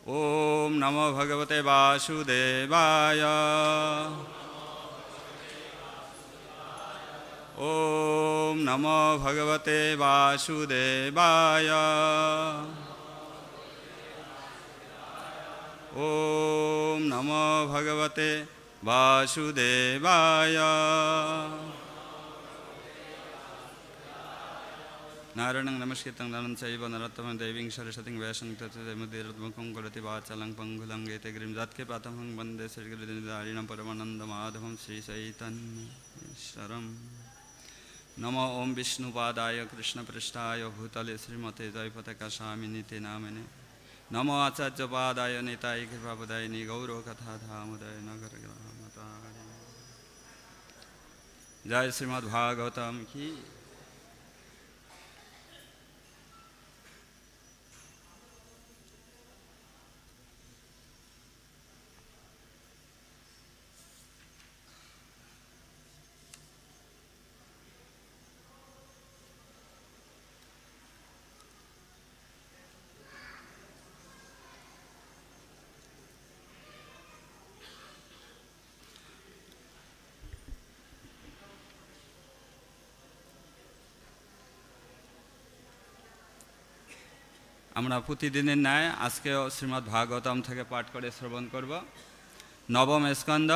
ओम नमो भगवते वासुदेवाय। ओम नमो भगवते वासुदेवाय। ओम नमो भगवते वासुदेवाय। नारायणं नमस्कृतं नरं चैव नरोत्तमं देवीं सरस्वतीं व्यासं ततो जयमुदीरद्मुखं करोति वाचालं पङ्गुलं गीतगिरिं यत्कृपातमहं वन्दे श्रीगुरुदारिणं परमानन्दमाधवं श्रीचैतन्येश्वरम्। नमो ओं विष्णुपादाय कृष्णपृष्ठाय भूतले श्रीमते जयपताकास्वामिनिते नामिने। नमो आचार्यपादाय निताय कृपापदायिनि गौरकथाधामोदय नगरग्रामताय। जय श्रीमद्भागवतम की। আমরা প্রতিদিনের ন্যায় আজকেও শ্রীমদ্ ভাগবতম থেকে পাঠ করে শ্রবণ করব। নবম স্কন্দ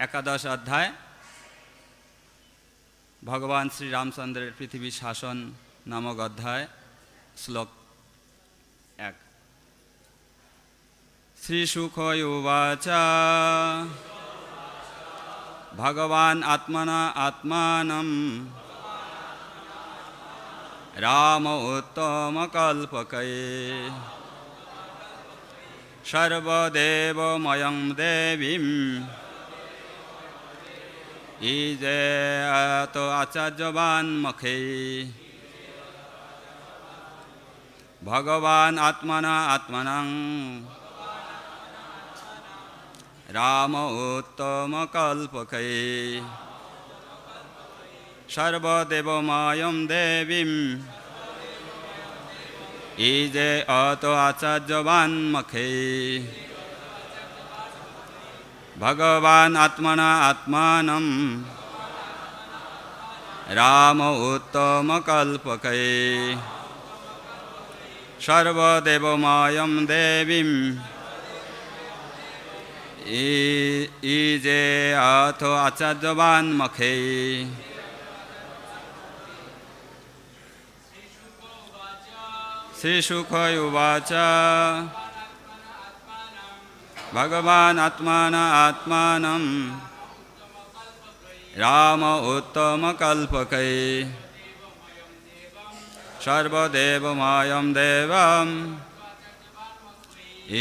একাদশ অধ্যায় ভগবান শ্রী রামচন্দ্রের পৃথিবী শাসন নামক অধ্যায় শ্লোক 1। শ্রীশুক উবাচ ভগবান আত্মনা আত্মানম राम उत्तम कल्पकये सर्वदेवमयं देवीं इजेत आचार्यवान् मखे भगवान् आत्मना आत्मनं राम उत्तम कल्पकये सर्वदेवमयं देवीं इजे अतो आचार्यवान् मखे भगवान् आत्मना आत्मानं राम उत्तम कल्पकये सर्वदेवमयं देवीं इजे अतो आचार्यवान् मखे श्रीशुक उवाच भगवान् आत्मना आत्मानं राम उत्तम कल्पकये सर्वदेवमयं देवम्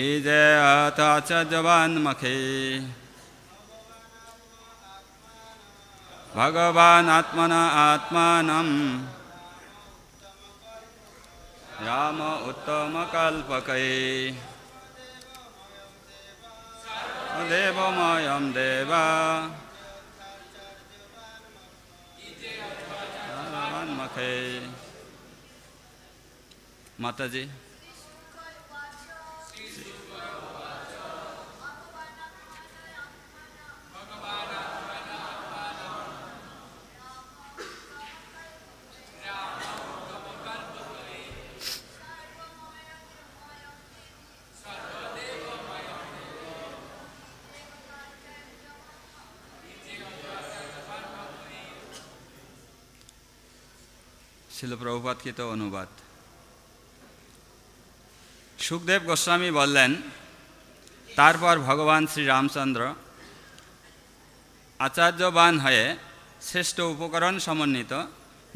इजे अथ आचार्यवान् मखे भगवान् आत्मना आत्मानं राम उत्तम कल्पकये देवमयं देवा मखे। माताजी শিল প্রভুপাদ কৃত অনুবাদ। সুখদেব গোস্বামী বললেন, তারপর ভগবান শ্রী রামচন্দ্র আচার্যবান হয়ে শ্রেষ্ঠ উপকরণ সমন্বিত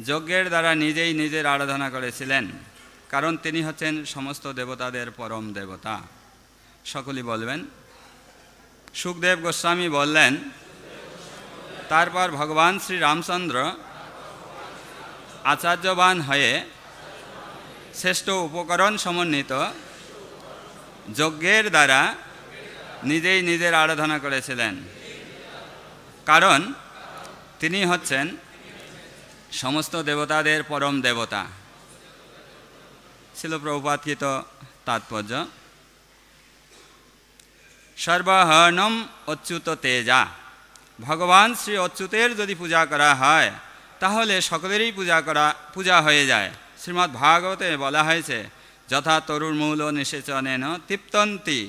যজ্ঞের দ্বারা নিজেই নিজের আরাধনা করেছিলেন, কারণ তিনি হচ্ছেন সমস্ত দেবতাদের পরম দেবতা। সকলেই বলবেন। সুখদেব গোস্বামী বললেন, তারপর ভগবান শ্রী রামচন্দ্র আচার্যবান হয়ে শ্রেষ্ঠ উপকরণ সমন্বিত যজ্ঞের দ্বারা নিজেই নিজের আরাধনা করেছিলেন, কারণ তিনি হচ্ছেন সমস্ত দেবতাদের পরম দেবতা। শিল প্রভুপাদ কৃত তাৎপর্য। সর্বহর্ণম অচ্যুত তেজা। ভগবান শ্রী অচ্যুতের যদি পূজা করা হয় তাহলে সকলেরই পূজা হয়ে যায়। শ্রীমদ্ ভাগবতে বলা হয়েছে, যথা তরুর মূল নিষেচনেন তৃপ্তন্তি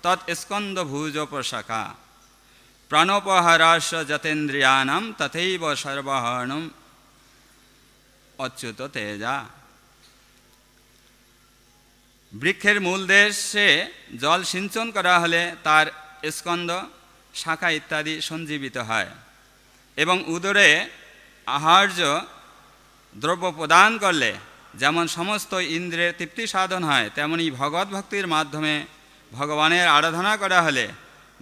তৎস্কন্দ ভুজ প্রশাখা প্রাণোপহারাস্য যতেন্দ্রিয়ানাম তথৈব সর্বহর্ণম অচ্যুত তেজা। বৃক্ষের মূল দেশে জল সিঞ্চন করা হলে তার স্কন্দ, শাখা ইত্যাদি সঞ্জীবিত হয় এবং উদরে আহার্য দ্রব্য প্রদান করলে যেমন সমস্ত ইন্দ্রিয়ের তৃপ্তি সাধন হয়, তেমনি ভগবত ভক্তির মাধ্যমে ভগবানের আরাধনা করা হলে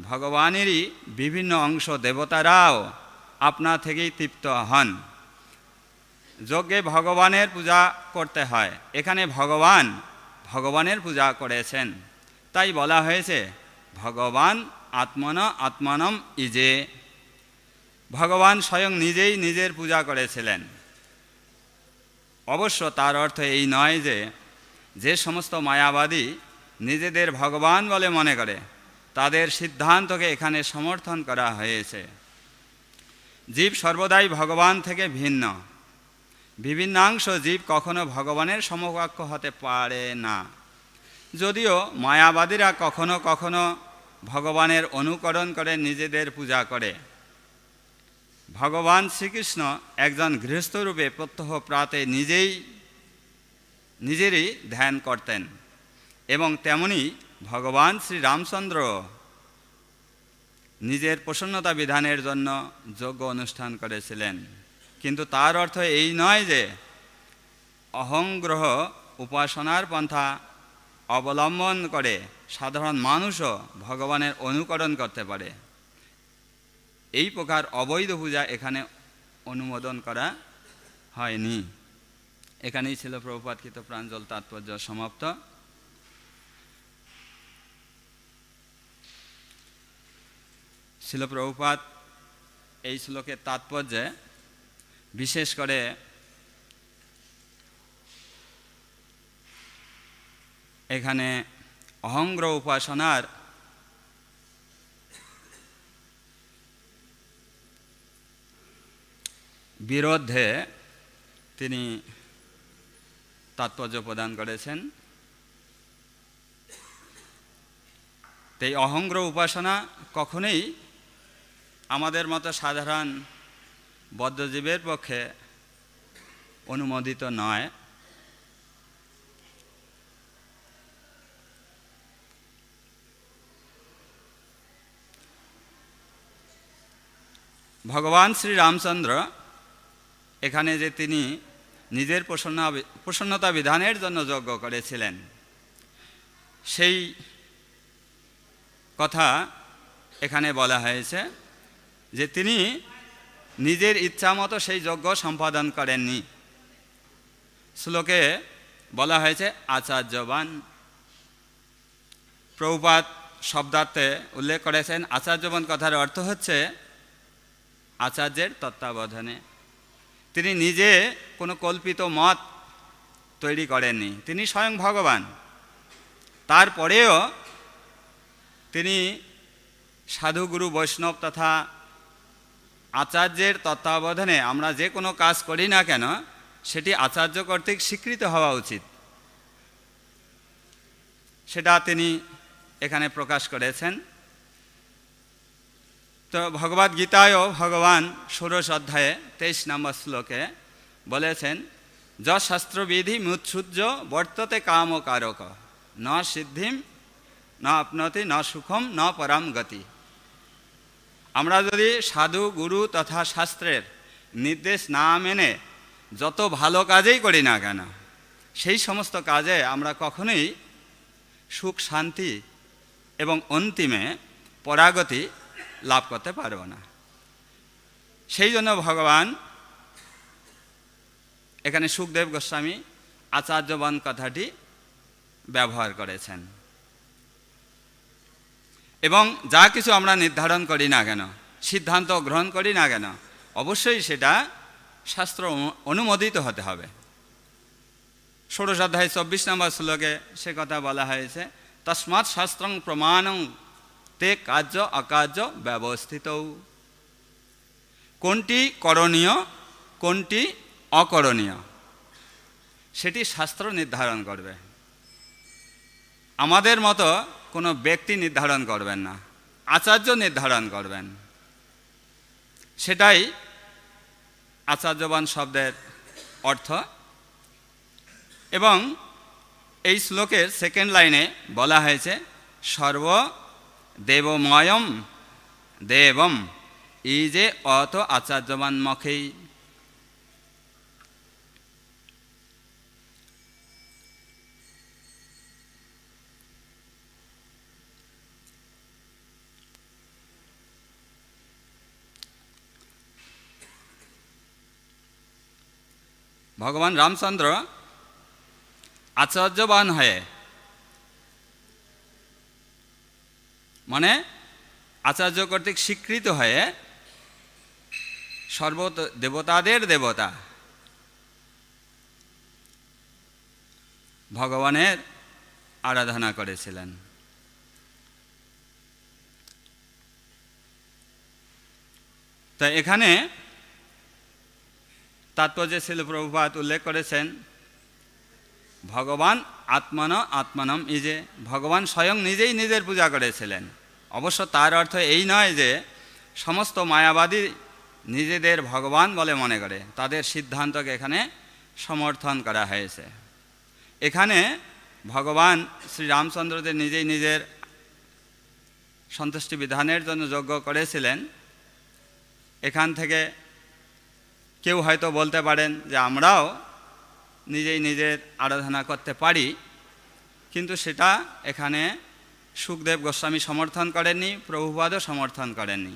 ভগবানেরই বিভিন্ন অংশ দেবতারাও আপনা থেকেই তৃপ্ত হন। যজ্ঞে ভগবানের পূজা করতে হয়, এখানে ভগবানের পূজা করেছেন, তাই বলা হয়েছে ভগবান আত্মানম ইজে। ভগবান স্বয়ং নিজেই নিজের পূজা করেছিলেন। অবশ্য তার অর্থ এই নয় যে সমস্ত মায়াবাদী নিজেদের ভগবান বলে মনে করে তাদের সিদ্ধান্তকে এখানে সমর্থন করা হয়েছে। জীব সর্বদাই ভগবান থেকে ভিন্ন। বিভিন্নাংশ জীব কখনো ভগবানের সমকক্ষ হতে পারে না। যদিও মায়াবাদীরা কখনো কখনো ভগবানের অনুকরণ করে নিজেদের পূজা করে। ভগবান শ্রীকৃষ্ণ একজন গৃহস্থরূপে প্রত্যহ প্রাতে নিজেরই ধ্যান করতেন এবং তেমনি ভগবান শ্রী রামচন্দ্র নিজের প্রসন্নতা বিধানের জন্য যজ্ঞ অনুষ্ঠান করেছিলেন। কিন্তু তার অর্থ এই নয় যে অহংগ্রহ উপাসনার পন্থা অবলম্বন করে সাধারণ মানুষও ভগবানের অনুকরণ করতে পারে। এই প্রকার অবৈধ পূজা এখানে অনুমোদন করা হয়নি। এখানেই ছিল প্রভুপাদকৃত প্রাঞ্জল তাৎপর্য সমাপ্ত। শিল প্রভুপাদ এই শ্লোকের তাৎপর্যে বিশেষ করে এখানে অহংগ্রহ উপাসনার বিরুদ্ধে তিনি তাৎপর্য প্রদান করেছেন। এই অহংগ্রহ উপাসনা কখনোই আমাদের মতো সাধারণ বদ্ধজীবের পক্ষে অনুমোদিত নয়। ভগবান শ্রী রামচন্দ্র এখানে যে তিনি নিজের প্রসন্নতা বিধানের জন্য যজ্ঞ করেছিলেন সেই কথা এখানে বলা হয়েছে যে তিনি নিজের ইচ্ছা মতো সেই যজ্ঞ সম্পাদন করেননি। শ্লোকে বলা হয়েছে আচার্যবান। প্রভুপাদ শব্দার্থে উল্লেখ করেছেন আচার্যবান কথার অর্থ হচ্ছে আচার্যের তত্ত্বাবধানে। তিনি নিজে কোনো কল্পিত মত তৈরি করেননি, তিনি স্বয়ং ভগবান। তারপরেও তিনি সাধুগুরু বৈষ্ণব তথা আচার্যের তত্ত্বাবধানে আমরা যে কোনো কাজ করি না কেন সেটি আচার্য কর্তৃক স্বীকৃত হওয়া উচিত, সেটা তিনি এখানে প্রকাশ করেছেন। তো ভগবদ গীতায়ও ভগবান 16 অধ্যায়ে 23 নম্বর শ্লোকে বলেছেন যশাস্ত্রবিধি মুৎসুজ্য বর্ততে কাম কারক ন সিদ্ধিম ন আপনতি ন সুখম ন পরাম গতি। আমরা যদি সাধু গুরু তথা শাস্ত্রের নির্দেশ না মেনে যত ভালো কাজেই করি না কেন সেই সমস্ত কাজে আমরা কখনোই সুখ শান্তি এবং অন্তিমে পরাগতি লাভ করতে পারব না। সেই জন্য ভগবান এখানে সুখদেব গোস্বামী আচার্যবান কথাটি ব্যবহার করেছেন। এবং যা কিছু আমরা নির্ধারণ করি না কেন, সিদ্ধান্ত গ্রহণ করি না কেন, অবশ্যই সেটা শাস্ত্র অনুমোদিত হতে হবে। 16 অধ্যায় 24 নম্বর শ্লোকে সে কথা বলা হয়েছে তস্মাৎ শাস্ত্রং প্রমাণং তে কার্য অকার্য ব্যবস্থিত। কোনটি করণীয় কোনটি অকরণীয় সেটি শাস্ত্র নির্ধারণ করবে। আমাদের মতো কোনো ব্যক্তি নির্ধারণ করবেন না, আচার্য নির্ধারণ করবেন। সেটাই আচার্যবান শব্দের অর্থ। এবং এই শ্লোকের সেকেন্ড লাইনে বলা হয়েছে সর্ব দেবময়ম দেবম এই যে অত আচার্যবান মখেই। ভগবান রামচন্দ্র আচার্যবান হয়ে মানে আচার্য কর্তৃক স্বীকৃত হয়ে সর্ব দেবতাদের দেবতা ভগবানের আরাধনা করেছিলেন। তা এখানে তাৎপর্যে শিল প্রভুপাদ উল্লেখ করেছেন ভগবান আত্মন আত্মনম এই যে ভগবান স্বয়ং নিজেই নিজের পূজা করেছিলেন। অবশ্য তার অর্থ এই নয় যে সমস্ত মায়াবাদী নিজেদের ভগবান বলে মনে করে, তাদের সিদ্ধান্তকে এখানে সমর্থন করা হয়েছে। এখানে ভগবান শ্রীরামচন্দ্রদের নিজেই নিজের সন্তুষ্টি বিধানের জন্য যজ্ঞ করেছিলেন। এখান থেকে কেউ হয়তো বলতে পারেন যে আমরাও নিজেই নিজের আরাধনা করতে পারি, কিন্তু সেটা এখানে সুখদেব গোস্বামী সমর্থন করেননি, প্রভুপাদও সমর্থন করেননি।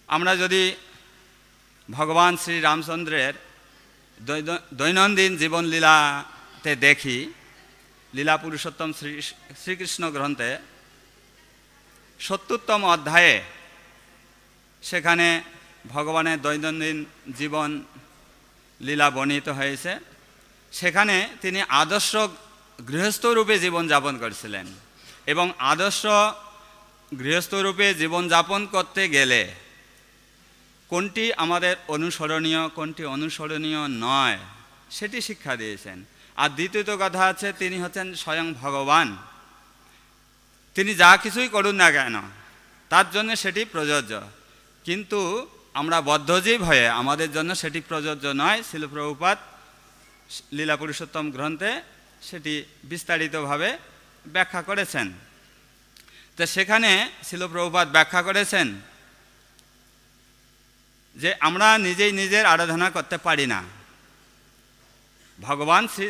আমরা যদি ভগবান শ্রী রামচন্দ্রের দৈনন্দিন জীবনলীলাতে দেখি, লীলা পুরুষোত্তম শ্রীকৃষ্ণ গ্রন্থে ৭০তম অধ্যায়ে সেখানে ভগবানের দৈনন্দিন জীবন লীলা বর্ণিত হয়েছে। সেখানে তিনি আদর্শ গৃহস্থরূপে জীবনযাপন করেছিলেন এবং আদর্শ গৃহস্থরূপে জীবনযাপন করতে গেলে কোনটি আমাদের অনুসরণীয় কোনটি অনুসরণীয় নয় সেটি শিক্ষা দিয়েছেন। আর দ্বিতীয়ত কথা আছে তিনি হচ্ছেন স্বয়ং ভগবান, তিনি যা কিছুই করুন না কেন তার জন্য সেটি প্রযোজ্য, কিন্তু আমরা বদ্ধজীব হয়ে আমাদের জন্য সেটি প্রযোজ্য নয়। শিল প্রভুপাদ লীলা পুরুষোত্তম গ্রন্থে সেটি বিস্তারিতভাবে ব্যাখ্যা করেছেন। তো সেখানে শিল প্রভুপাদ ব্যাখ্যা করেছেন যে আমরা নিজেই নিজের আরাধনা করতে পারি না, ভগবান শ্রী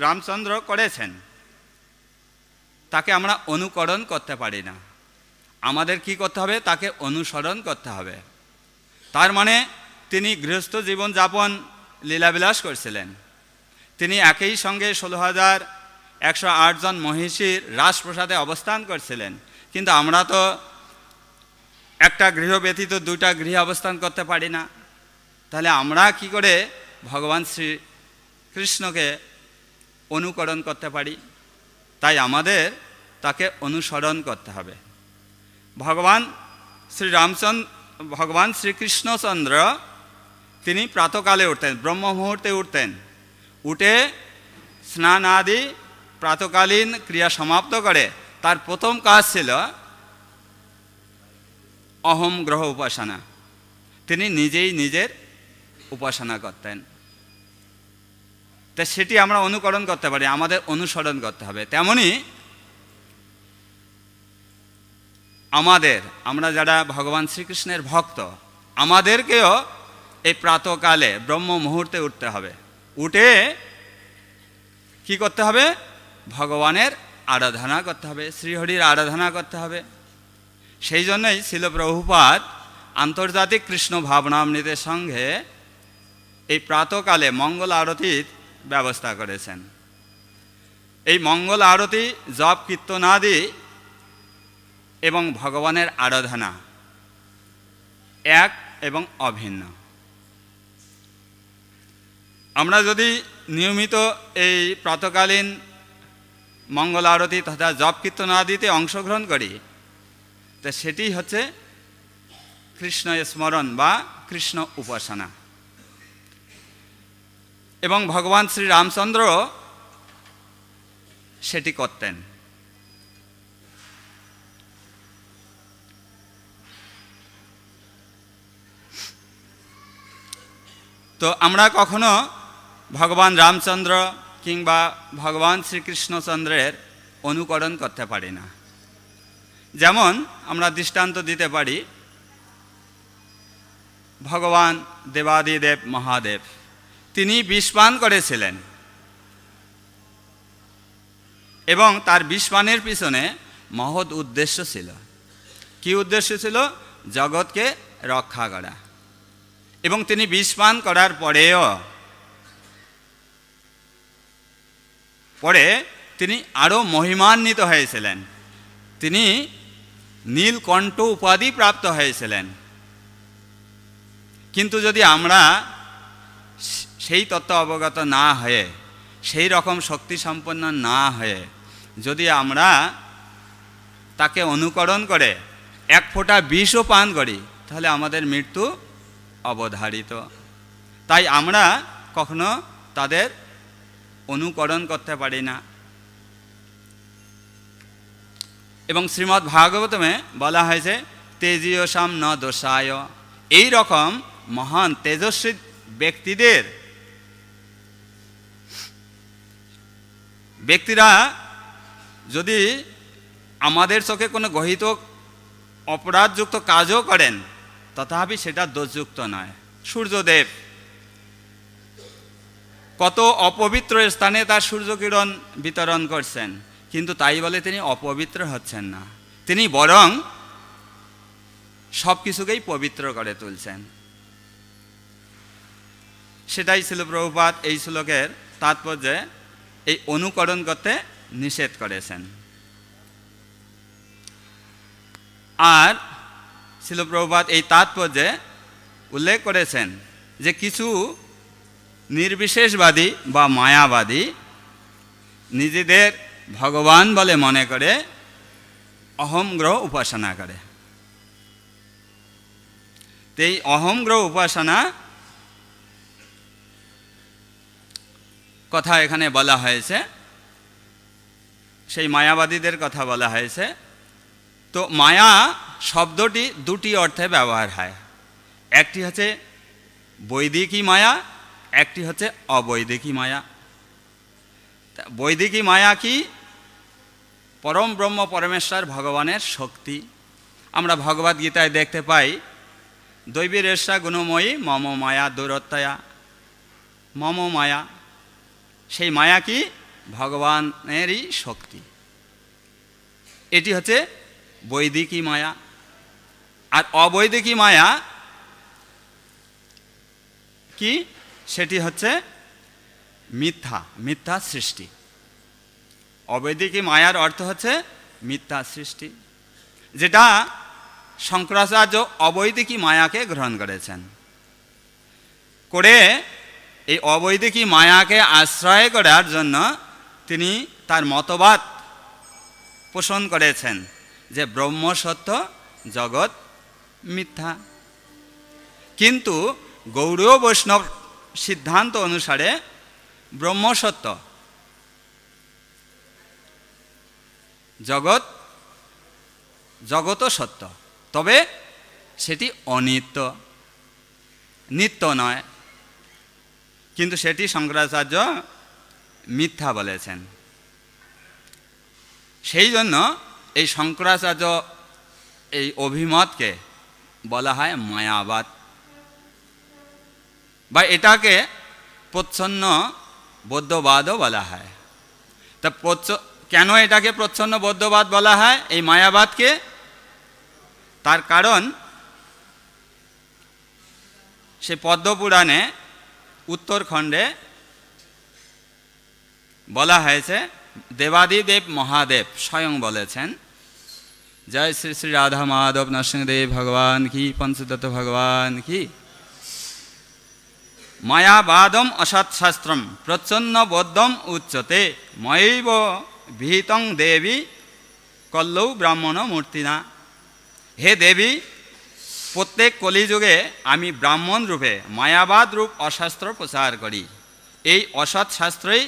রামচন্দ্র করেছেন, তাকে আমরা অনুকরণ করতে পারি না। আমাদের কি করতে হবে? তাকে অনুসরণ করতে হবে। তার মানে তিনি গৃহস্থ জীবনযাপন লীলাবিলাস করছিলেন। তিনি একই সঙ্গে ১৬,১০৮ জন মহিষীর রাজপ্রাসাদে অবস্থান করছিলেন, কিন্তু আমরা তো একটা গৃহ ব্যতীত দুটা গৃহে অবস্থান করতে পারি না। তাহলে আমরা কি করে ভগবান শ্রী কৃষ্ণকে অনুকরণ করতে পারি? তাই আমাদের তাকে অনুসরণ করতে হবে। ভগবান শ্রীকৃষ্ণচন্দ্র তিনি প্রাতকালে উঠতেন, ব্রহ্ম মুহূর্তে উঠতেন, উঠে স্নান আদি প্রাতকালীন ক্রিয়া সমাপ্ত করে তার প্রথম কাজ ছিল অহম গ্রহ উপাসনা। তিনি নিজেই নিজের উপাসনা করতেন। তা সেটি আমরা অনুকরণ করতে পারি, আমাদের অনুসরণ করতে হবে। তেমনি আমরা যারা ভগবান শ্রীকৃষ্ণের ভক্ত, আমাদেরকেও এই প্রাতকালে ব্রহ্ম মুহূর্তে উঠতে হবে। উঠে কি করতে হবে? ভগবানের আরাধনা করতে হবে, শ্রীহরির আরাধনা করতে হবে। সেই জন্যই শিল প্রভুপাদ আন্তর্জাতিক কৃষ্ণ ভাবনামৃতের সঙ্গে এই প্রাতকালে মঙ্গল আরতির ব্যবস্থা করেছেন। এই মঙ্গল আরতি জপ কীর্তনাদি এবং ভগবানের আরাধনা এক এবং অভিন্ন। আমরা যদি নিয়মিত এই প্রাতকালীন মঙ্গল আরতি তথা জপ কীর্তন আদিতে অংশগ্রহণ করি, তা সেটি হচ্ছে কৃষ্ণ স্মরণ বা কৃষ্ণ উপাসনা। এবং ভগবান শ্রী রামচন্দ্র সেটি করতেন। তো আমরা কখনো ভগবান রামচন্দ্র কিংবা ভগবান শ্রীকৃষ্ণচন্দ্রের অনুকরণ করতে পারি না। যেমন আমরা দৃষ্টান্ত দিতে পারি, ভগবান দেবাদিদেব মহাদেব তিনি বিষ পান করেছিলেন এবং তার বিষ পানের পিছনে মহৎ উদ্দেশ্য ছিল। কি উদ্দেশ্য ছিল? জগৎকে রক্ষা করা। এবং তিনি বিষ পান করার পরে তিনি আরও মহিমান্বিত হয়েছিলেন। তিনি নীলকণ্ঠ উপাধি প্রাপ্ত হয়েছিলেন। কিন্তু যদি আমরা সেই তত্ত্ব অবগত না হয়ে, সেই রকম শক্তি সম্পন্ন না হয়ে যদি আমরা তাকে অনুকরণ করে এক ফোঁটা বিষও পান করি, তাহলে আমাদের মৃত্যু অবধারিত। তাই আমরা কখনো তাদের অনুকরণ করতে পারি না। এবং শ্রীমদ্ ভাগবতমে বলা হয়েছে তেজীয়সাম ন দোষায়। এই রকম মহান তেজস্বী ব্যক্তিরা যদি আমাদের চোখে কোনো গহিত অপরাধযুক্ত কাজও করেন, তথাপি সেটা দোষযুক্ত নয়। সূর্যদেব কত অপবিত্র স্থানে তার সূর্যকিরণ বিতরণ করছেন, কিন্তু তাই বলে তিনি অপবিত্র হচ্ছেন না, তিনি বরং সব কিছুকেই পবিত্র করে তুলছেন। সেটাই ছিল প্রভুপাদ এই শ্লোকের তাৎপর্যে এই অনুকরণ করতে নিষেধ করেছেন। আর ছিল প্রভুপাদ এই তাৎপর্যে উল্লেখ করেছেন যে কিছু নির্বিশেষবাদী বা মায়াবাদী নিজেদের ভগবান বলে মনে করে অহমগ্রহ উপাসনা করে। এই অহমগ্রহ উপাসনা কথা এখানে বলা হয়েছে, সেই মায়াবাদীদের কথা বলা হয়েছে। তো মায়া শব্দটি দুটি অর্থে ব্যবহার হয়। একটি হচ্ছে বৈদিকী মায়া, একটি হচ্ছে অবৈদিকী মায়া। বৈদিকী মায়া কি? পরম ব্রহ্ম পরমেশ্বর ভগবানের শক্তি। আমরা ভগবদ গীতায় দেখতে পাই দৈবী রেষা গুণময়ী মম মায়া দুরত্যয়া। মম মায়া, সেই মায়া কি? ভগবানেরই শক্তি। এটি হচ্ছে বৈদিকী মায়া। আর অবৈদিকী মায়া কি? সেটি হচ্ছে মিথ্যা সৃষ্টি। অবৈদিকী মায়ার অর্থ হচ্ছে মিথ্যা সৃষ্টি, যেটা শঙ্করাচার্য অবৈদিকী মায়াকে গ্রহণ করেছেন। করে এই অবৈদিকী মায়াকে আশ্রয় করার জন্য তিনি তার মতবাদ পোষণ করেছেন যে ব্রহ্ম সত্য, জগৎ মিথ্যা। কিন্তু গৌড়ীয় বৈষ্ণব সিদ্ধান্ত অনুসারে ব্রহ্ম সত্য, জগৎও সত্য, তবে সেটি অনিত্য, নিত্য নয়। কিন্তু সেটি শঙ্করাচার্য মিথ্যা বলেছেন। সেই জন্য এই শঙ্করাচার্য এই অভিমতকে বলা হয় মায়াবাদ, বা এটাকে প্রচ্ছন্ন বৌদ্ধবাদও বলা হয়। তা কেন এটাকে প্রচ্ছন্ন বৌদ্ধবাদ বলা হয়, এই মায়াবাদকে? তার কারণ সে পদ্মপুরাণে উত্তরখণ্ডে বলা হয়েছে, দেবাদিদেব মহাদেব স্বয়ং বলেছেন, জয় শ্রী শ্রী রাধা মাধব নরসিংহদেব ভগবান কি, পঞ্চদত্ত ভগবান কি। মায়াবাদম অসৎশাস্ত্রম প্রচ্ছন্ন বৌদ্ধম উচ্যতে ময়ৈব বিহিতং দেবী কল্লৌ ব্রাহ্মণ মূর্তিনা। হে দেবী, প্রত্যেক কলিযুগে আমি ব্রাহ্মণ রূপে মায়াবাদ রূপ অশাস্ত্র প্রচার করি। এই অসৎ শাস্ত্রই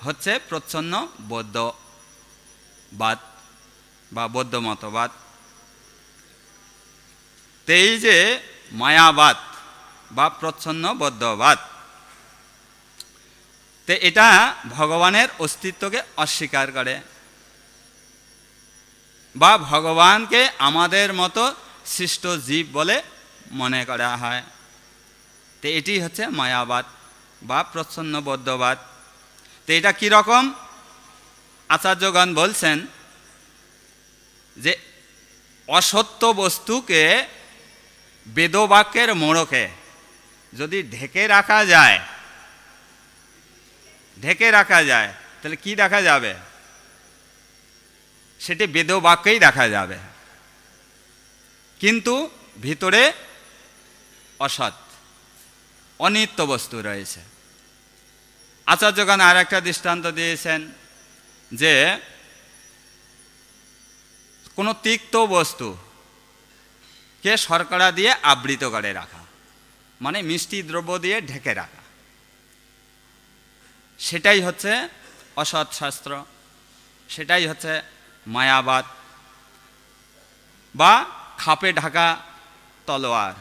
হচ্ছে প্রচ্ছন্ন বৌদ্ধবাদ বা বৌদ্ধ মতবাদ। এই যে মায়াবাদ বা প্রচ্ছন্ন বৌদ্ধবাদ, তো এটা ভগবানের অস্তিত্বকে অস্বীকার করে বা ভগবানকে আমাদের মতো সৃষ্ট জীব বলে মনে করা হয়। তো এটি হচ্ছে মায়াবাদ বা প্রচ্ছন্ন বৌদ্ধবাদ। তো এটা কীরকম? আচার্যগণ বলছেন যে অসত্য বস্তুকে বেদবাক্যের মোড়কে যদি ঢেকে রাখা যায় তাহলে কি দেখা যাবে? সেটি বেদবাক্যেই দেখা যাবে, কিন্তু ভিতরে অসৎ অনিত্য বস্তু রয়েছে। আচার্যগণ আর একটা দৃষ্টান্ত দিয়েছেন যে কোনো তিক্ত বস্তুকে শর্করা দিয়ে আবৃত করে রাখা, মানে মিষ্টি দ্রব্য দিয়ে ঢেকে রাখা, সেটাই হচ্ছে অসৎ শাস্ত্র, সেটাই হচ্ছে মায়াবাদ বা খাপে ঢাকা তলোয়ার।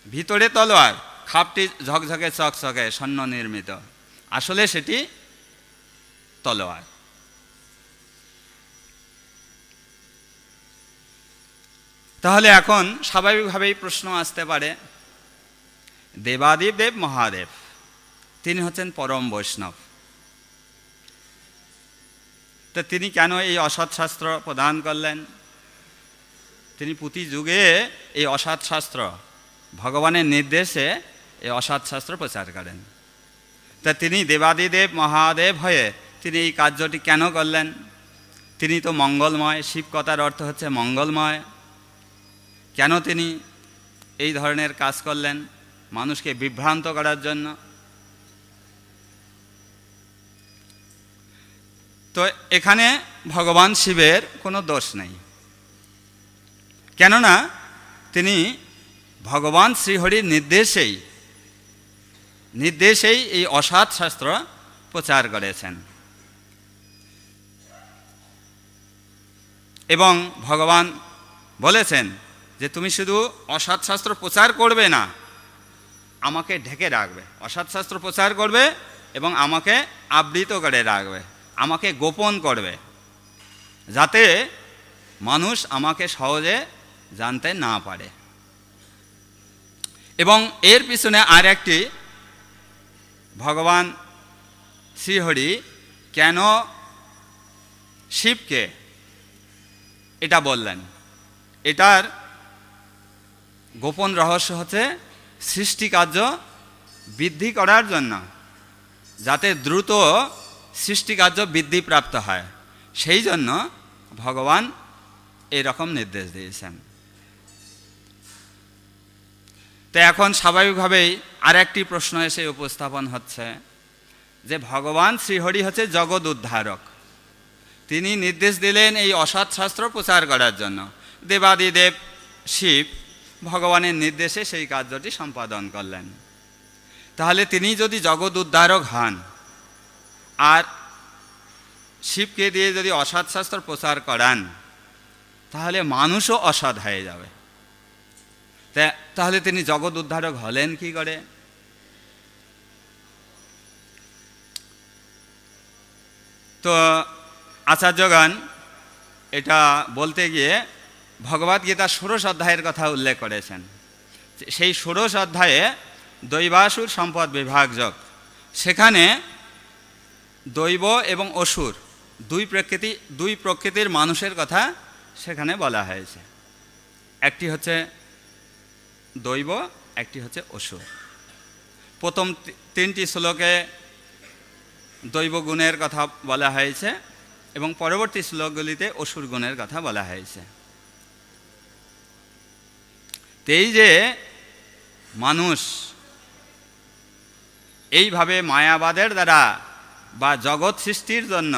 ভিতরে তলোয়ার, খাপটি ঝকঝকে চকচকে স্বর্ণ নির্মিত, আসলে সেটি তলোয়ার। তাহলে এখন স্বাভাবিকভাবেই প্রশ্ন আসতে পারে, দেবাদিদেব দেব মহাদেব তিনি হচ্ছেন পরম বৈষ্ণব, তো তিনি কেন এই অসৎ শাস্ত্র প্রদান করলেন? তিনি প্রতি যুগে এই অসৎ শাস্ত্র ভগবানের নির্দেশে এই অসৎ শাস্ত্র প্রচার করেন। তা তিনি দেবাদিদেব মহাদেব হয়ে তিনি এই কার্যটি কেন করলেন? তিনি তো মঙ্গলময়, শিব কথার অর্থ হচ্ছে মঙ্গলময়। কেন তিনি এই ধরনের কাজ করলেন? মানুষকে বিভ্রান্ত করার জন্য। তো এখানে ভগবান শিবের কোনো দোষ নেই, কেননা তিনি ভগবান শ্রীহরির নির্দেশেই এই অসৎ শাস্ত্র প্রচার করেছেন। এবং ভগবান বলেছেন যে তুমি শুধু অসৎ শাস্ত্র প্রচার করবে না, আমাকে ঢেকে রাখবে। অসৎ শাস্ত্র প্রচার করবে এবং আমাকে আবৃত করে রাখবে, আমাকে গোপন করবে, যাতে মানুষ আমাকে সহজে জানতে না পারে। এবং এর পিছনে আর একটি, ভগবান শ্রীহরি কেন শিবকে এটা বললেন, এটার গোপন রহস্য হচ্ছে সৃষ্টি কার্য বৃদ্ধি করার জন্য, যাতে দ্রুত সৃষ্টিকার্য বৃদ্ধিপ্রাপ্ত হয়, সেই জন্য ভগবান এরকম নির্দেশ দিয়েছেন। তো এখন স্বাভাবিকভাবেই আর একটি প্রশ্ন এসে উপস্থাপন হচ্ছে যে ভগবান শ্রীহরি হচ্ছে জগৎ উদ্ধারক, তিনি নির্দেশ দিলেন এই অসৎ শাস্ত্র প্রচার করার জন্য। দেবাদিদেব শিব ভগবানের নির্দেশে সেই কার্যটি সম্পাদন করলেন। তাহলে তিনি যদি জগৎ উদ্ধারক হন আর শিবকে দিয়ে যদি অসৎ শাস্ত্র প্রচার করান, তাহলে মানুষও অসৎ হয়ে যাবে। তাহলে তিনি জগৎ উদ্ধারক হলেন কি করে? তো আচার্যগণ এটা বলতে গিয়ে ভগবদ্গীতার 16 অধ্যায়ের কথা উল্লেখ করেছেন। সেই 16 অধ্যায়ে দৈবাসুর সম্পদ বিভাগ যোগ, সেখানে দৈব এবং অসুর দুই প্রকৃতির মানুষের কথা সেখানে বলা হয়েছে। একটি হচ্ছে দৈব, একটি হচ্ছে অসুর। প্রথম 3টি শ্লোকে দৈব গুণের কথা বলা হয়েছে এবং পরবর্তী শ্লোকগুলিতে অসুর গুণের কথা বলা হয়েছে। এই যে মানুষ এইভাবে মায়াবাদের দ্বারা বা জগৎ সৃষ্টির জন্য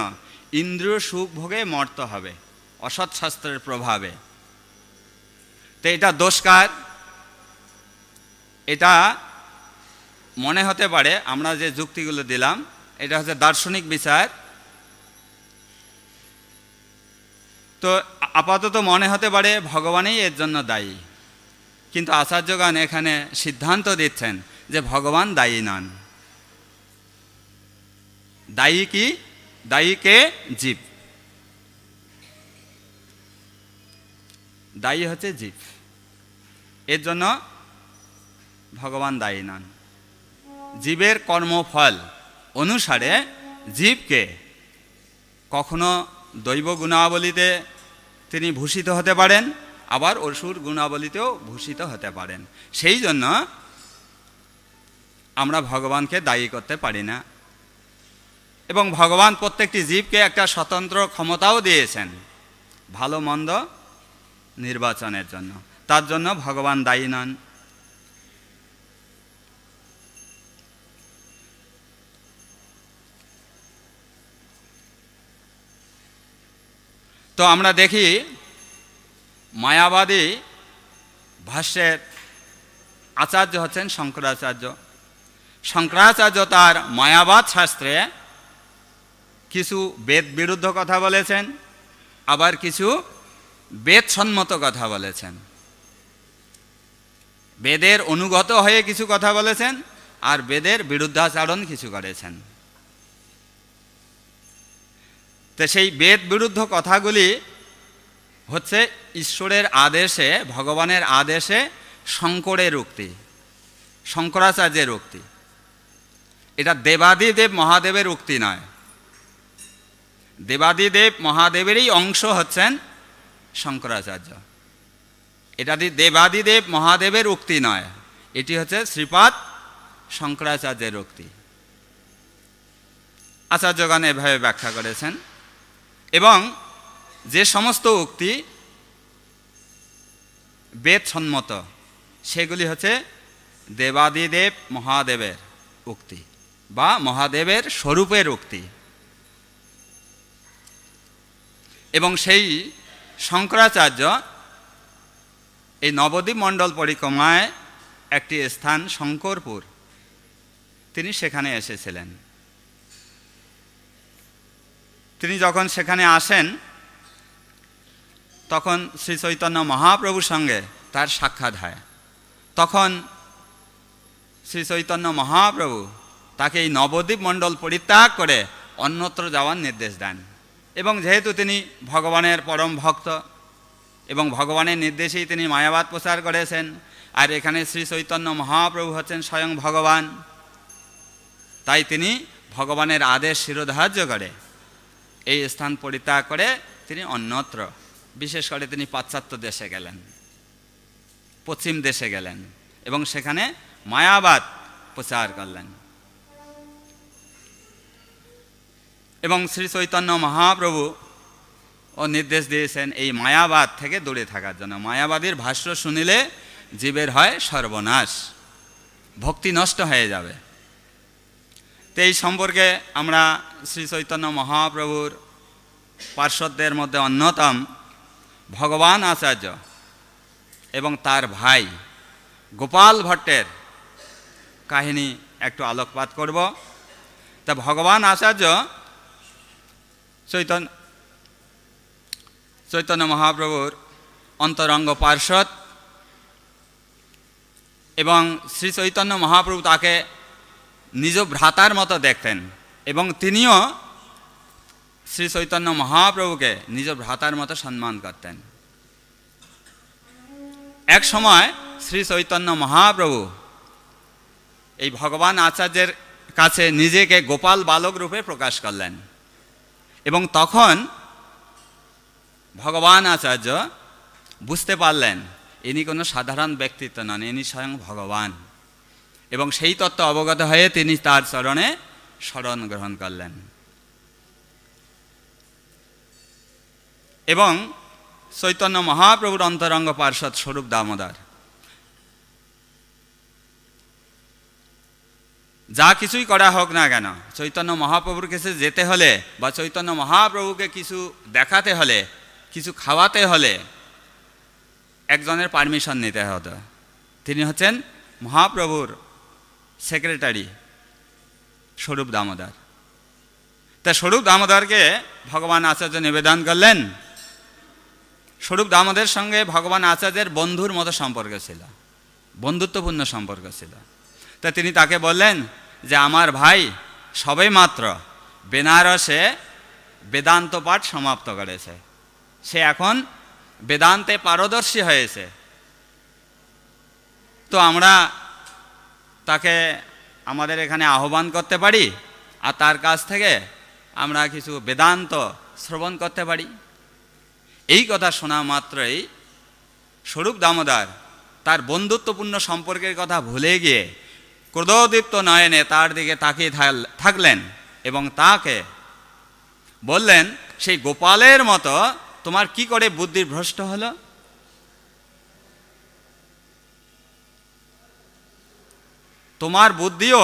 ইন্দ্রিয় সুখ ভোগে মরতে হবে অসৎ শাস্ত্রের প্রভাবে। তো এটা দোষকার, এটা মনে হতে পারে আমরা যে যুক্তিগুলো দিলাম এটা হচ্ছে দার্শনিক বিচার। তো আপাতত মনে হতে পারে ভগবানই এর জন্য দায়ী, কিন্তু আচার্যগণ এখানে সিদ্ধান্ত দিচ্ছেন যে ভগবান দায়ী নন। দায়ী কি? দায়ী কে? জীব। দায়ী হচ্ছে জীব, এর জন্য ভগবান দায়ী নন। জীবের কর্মফল অনুসারে জীবকে কখনো দৈব গুণাবলীতে তিনি ভূষিত হতে পারেন, আবার অসুর গুণাবলীতেও ভূষিত হতে পারেন। সেই জন্য আমরা ভগবানকে দায়ী করতে পারি না। এবং ভগবান প্রত্যেকটি জীবকে একটা স্বতন্ত্র ক্ষমতাও দিয়েছেন ভালো মন্দ নির্বাচনের জন্য, তার জন্য ভগবান দায়ী নন। তো আমরা দেখি মায়াবাদী ভাষ্যের আচার্য হচ্ছেন শঙ্করাচার্য। শঙ্করাচার্য তার মায়াবাদ শাস্ত্রে কিছু বেদ বিরুদ্ধ কথা বলেছেন, আবার কিছু বেদসম্মত কথা বলেছেন। বেদের অনুগত হয়ে কিছু কথা বলেছেন, আর বেদের বিরুদ্ধাচরণ কিছু করেছেন। তো সেই বেদ বিরুদ্ধ কথাগুলি হচ্ছে ঈশ্বরের আদেশে, ভগবানের আদেশে শঙ্করের উক্তি, শঙ্করাচার্যের উক্তি। এটা দেবাদিদেব মহাদেবের উক্তি নয়। দেবাদিদেব মহাদেবেরই অংশ হচ্ছেন শঙ্করাচার্য। এটা দেবাদিদেব মহাদেবের উক্তি নয়, এটি হচ্ছে শ্রীপাদ শঙ্করাচার্যের উক্তি। আচার্যগণ এভাবে ব্যাখ্যা করেছেন। এবং যে সমস্ত উক্তি বেদসম্মত সেগুলি হচ্ছে দেবাদিদেব মহাদেবের উক্তি বা মহাদেবের স্বরূপের উক্তি। এবং সেই শঙ্করাচার্য এই নবদ্বীপ মণ্ডল পরিক্রমায় একটি স্থান শঙ্করপুর, তিনি সেখানে এসেছিলেন। তিনি যখন সেখানে আসেন তখন শ্রী চৈতন্য মহাপ্রভুর সঙ্গে তার সাক্ষাৎ হয়। তখন শ্রী চৈতন্য মহাপ্রভু তাকে এই নবদ্বীপ মণ্ডল পরিত্যাগ করে অন্যত্র যাওয়ার নির্দেশ দেন। এবং যেহেতু তিনি ভগবানের পরম ভক্ত এবং ভগবানের নির্দেশেই তিনি মায়াবাদ প্রচার করেছেন, আর এখানে শ্রী চৈতন্য মহাপ্রভু হচ্ছেন স্বয়ং ভগবান, তাই তিনি ভগবানের আদেশ শিরোধার্য করে এই স্থান পরিত্যাগ করে তিনি অন্যত্র, বিশেষ করে তিনি পাশ্চাত্য দেশে গেলেন, পশ্চিম দেশে গেলেন এবং সেখানে মায়াবাদ প্রচার করলেন। এবং শ্রী চৈতন্য মহাপ্রভু ও নির্দেশ দিয়েছেন এই মায়াবাদ থেকে দূরে থাকার জন্য। মায়াবাদীর ভাষ্য শুনিলে জীবের হয় সর্বনাশ, ভক্তি নষ্ট হয়ে যাবে। তো এই সম্পর্কে আমরা শ্রী চৈতন্য মহাপ্রভুর পার্শ্বদের মধ্যে অন্যতম ভগবান আচার্য এবং তার ভাই গোপাল ভট্টের কাহিনী একটু আলোকপাত করব। তা ভগবান আচার্য চৈতন্য মহাপ্রভুর অন্তরঙ্গ পার্ষদ এবং শ্রী চৈতন্য মহাপ্রভু তাকে নিজ ভ্রাতার মতো দেখতেন এবং তিনিও শ্রী চৈতন্য মহাপ্রভুকে নিজ ভ্রাতার মতো সম্মান করতেন। এক সময় শ্রী চৈতন্য মহাপ্রভু এই ভগবান আচার্যের কাছে নিজেকে গোপাল বালক রূপে প্রকাশ করলেন এবং তখন ভগবান আচার্য বুঝতে পারলেন ইনি কোনো সাধারণ ব্যক্তিত্ব নন, ইনি স্বয়ং ভগবান। এবং সেই তত্ত্ব অবগত হয়ে তিনি তার চরণে শরণ গ্রহণ করলেন। এবং চৈতন্য মহাপ্রভুর অন্তরঙ্গ পার্ষদ স্বরূপ দামোদর যা কিছুই করা হোক না কেন, চৈতন্য মহাপ্রভুর কাছে যেতে হলে বা চৈতন্য মহাপ্রভুকে কিছু দেখাতে হলে, কিছু খাওয়াতে হলে একজনের পারমিশন নিতে হতো। তিনি হচ্ছেন মহাপ্রভুর সেক্রেটারি স্বরূপ দামোদর। তা স্বরূপ দামোদরকে ভগবান আচার্য নিবেদন করলেন। স্বরূপ দামোদরের সঙ্গে ভগবান আচার্যের বন্ধুর মতো সম্পর্ক ছিল, বন্ধুত্বপূর্ণ সম্পর্ক ছিল। তা তিনি তাকে বললেন যে আমার ভাই সবে মাত্র বেনারসে বেদান্ত পাঠ সমাপ্ত করেছে, সে এখন বেদান্তে পারদর্শী হয়েছে। তো আমরা তাকে আমাদের এখানে আহ্বান করতে পারি আর তার কাছ থেকে আমরা কিছু বেদান্ত শ্রবণ করতে পারি। এই কথা শোনা মাত্রই স্বরূপ দামোদর তার বন্ধুত্বপূর্ণ সম্পর্কের কথা ভুলে গিয়ে ক্রোধদীপ্ত নয়নে তার দিকে তাকিয়ে থাকলেন এবং তাকে বললেন, সেই গোপালের মতো তোমার কি করে বুদ্ধি ভ্রষ্ট হলো? তোমার বুদ্ধিও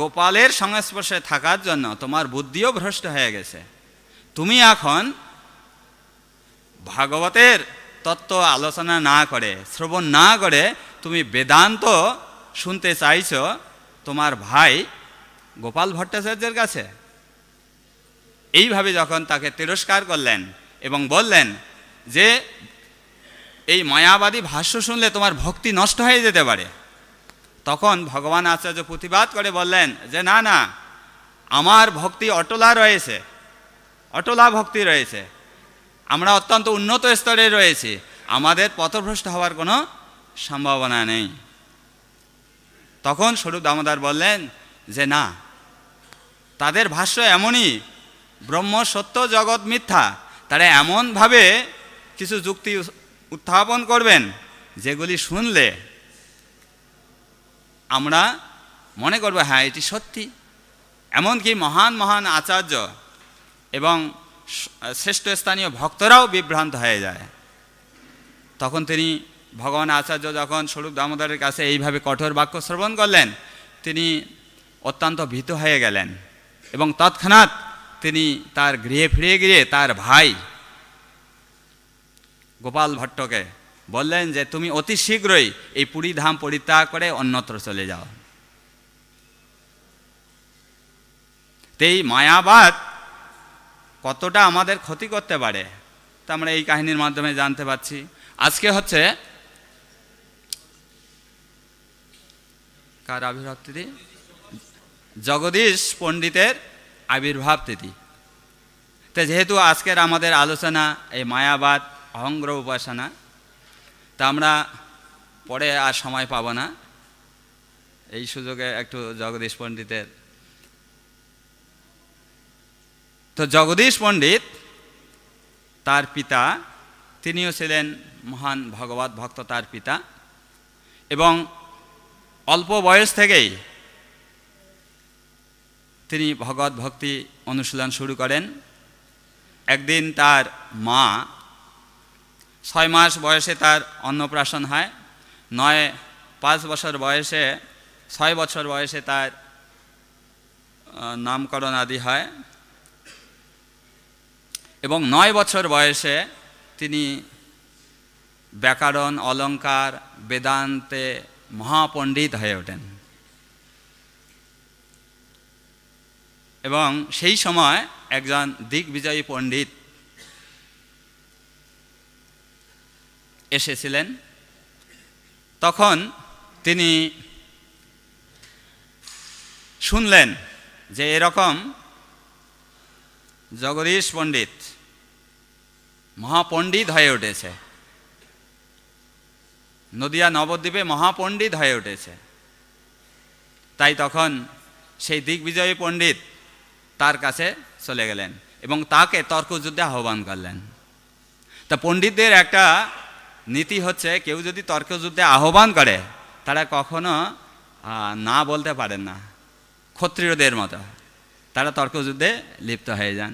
গোপালের সংস্পর্শে থাকার জন্য তোমার বুদ্ধিও ভ্রষ্ট হয়ে গেছে। তুমি এখন ভাগবতের তত্ত্ব আলোচনা না করে, শ্রবণ না করে তুমি বেদান্ত শুনতে চাইছো তোমার ভাই গোপাল ভট্টাচার্যের কাছে। এইভাবে যখন তাকে তিরস্কার করলেন এবং বললেন যে এই মায়াবাদী ভাষ্য শুনলে তোমার ভক্তি নষ্ট হয়ে যেতে পারে, তখন ভগবান আচার্য প্রতিবাদ করে বললেন যে না না, আমার ভক্তি অটলা রয়েছে, অটলা ভক্তি রয়েছে, আমরা অত্যন্ত উন্নত স্তরে রয়েছি, আমাদের পথভ্রষ্ট হওয়ার কোনো সম্ভাবনা নেই। তখন স্বরূপ দামোদর বললেন যে না, তাদের ভাষ্য এমনই, ব্রহ্ম সত্য জগৎ মিথ্যা, তারা এমনভাবে কিছু যুক্তি উত্থাপন করবেন যেগুলি শুনলে আমরা মনে করব হ্যাঁ এটি সত্যি। এমনকি মহান মহান আচার্য এবং শ্রেষ্ঠ স্থানীয় ভক্তরাও বিভ্রান্ত হয়ে যায়। তখন তিনি ভগবান আচার্য যখন স্বরূপ দামোদরের কাছে এইভাবে কঠোর বাক্য শ্রবণ করলেন, তিনি অত্যন্ত ভীত হয়ে গেলেন এবং তৎক্ষণাৎ তিনি তার গৃহে ফিরে গিয়ে তার ভাই গোপাল ভট্টকে বললেন যে তুমি অতি শীঘ্রই এই পুরী ধাম পরিত্যাগ করে অন্যত্র চলে যাও। এই মায়াবাদ কতটা আমাদের ক্ষতি করতে পারে তা আমরা এই কাহিনীর মাধ্যমে জানতে পারছি। আজকে হচ্ছে কার আবির্ভাব তিথি? জগদীশ পণ্ডিতের আবির্ভাব তিথি। তো যেহেতু আজকের আমাদের আলোচনা এই মায়াবাদ অহংগ্রহ উপাসনা, তা আমরা পরে আর সময় পাব না, এই সুযোগে একটু জগদীশ পণ্ডিতের। তো জগদীশ পণ্ডিত তার পিতা, তিনিও ছিলেন মহান ভগবত ভক্ত তার পিতা, এবং অল্প বয়স থেকেই তিনি ভগবত ভক্তি অনুশীলন শুরু করেন। একদিন তার মা 6 মাস বয়সে তার অন্নপ্রাশন হয়, 5 বছর বয়সে 6 বছর বয়সে তার নামকরণ আদি হয় এবং 9 বছর বয়সে তিনি ব্যাকরণ, অলঙ্কার, বেদান্তে মহাপণ্ডিত হয়ে ওঠেন। এবং সেই সময় একজন দিগ্বিজয়ী পণ্ডিত এসেছিলেন। তখন তিনি শুনলেন যে এরকম জগদীশ পণ্ডিত মহাপণ্ডিত হয়ে উঠেছে, নদিয়া নবদ্বীপে মহাপণ্ডিত হয়ে উঠেছে। তাই তখন সেই দিগ্বিজয়ী পণ্ডিত তার কাছে চলে গেলেন এবং তাকে তর্কযুদ্ধে আহ্বান করলেন। তা পণ্ডিতদের একটা নীতি হচ্ছে, কেউ যদি তর্কযুদ্ধে আহ্বান করে তারা কখনো না বলতে পারেন না, ক্ষত্রিয়দের মতো তারা তর্কযুদ্ধে লিপ্ত হয়ে যান।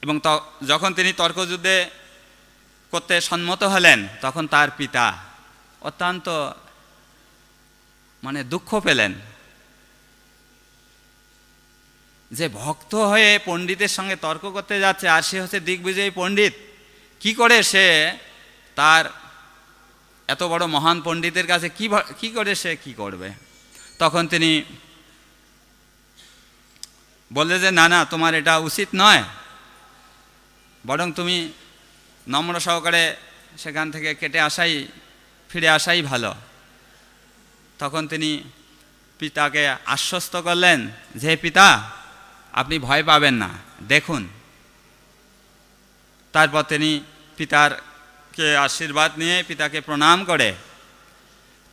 এবং যখন তিনি তর্কযুদ্ধে করতে সম্মত হলেন, তখন তার পিতা অত্যন্ত মানে দুঃখ পেলেন যে ভক্ত হয়ে পণ্ডিতের সঙ্গে তর্ক করতে যাচ্ছে, আর সে হচ্ছে দিগ্বিজয়ী পণ্ডিত। কি করে সে তার এত বড় মহান পণ্ডিতের কাছে কি করে সে কি করবে? তখন তিনি বললে যে না না, তোমার এটা উচিত নয়, বরং তুমি নম্র সহকারে সেখান থেকে ফিরে আসাই ভালো। তখন তিনি পিতাকে আশ্বস্ত করলেন যে পিতা, আপনি ভয় পাবেন না, দেখুন। তারপর তিনি পিতাকে আশীর্বাদ নিয়ে পিতাকে প্রণাম করে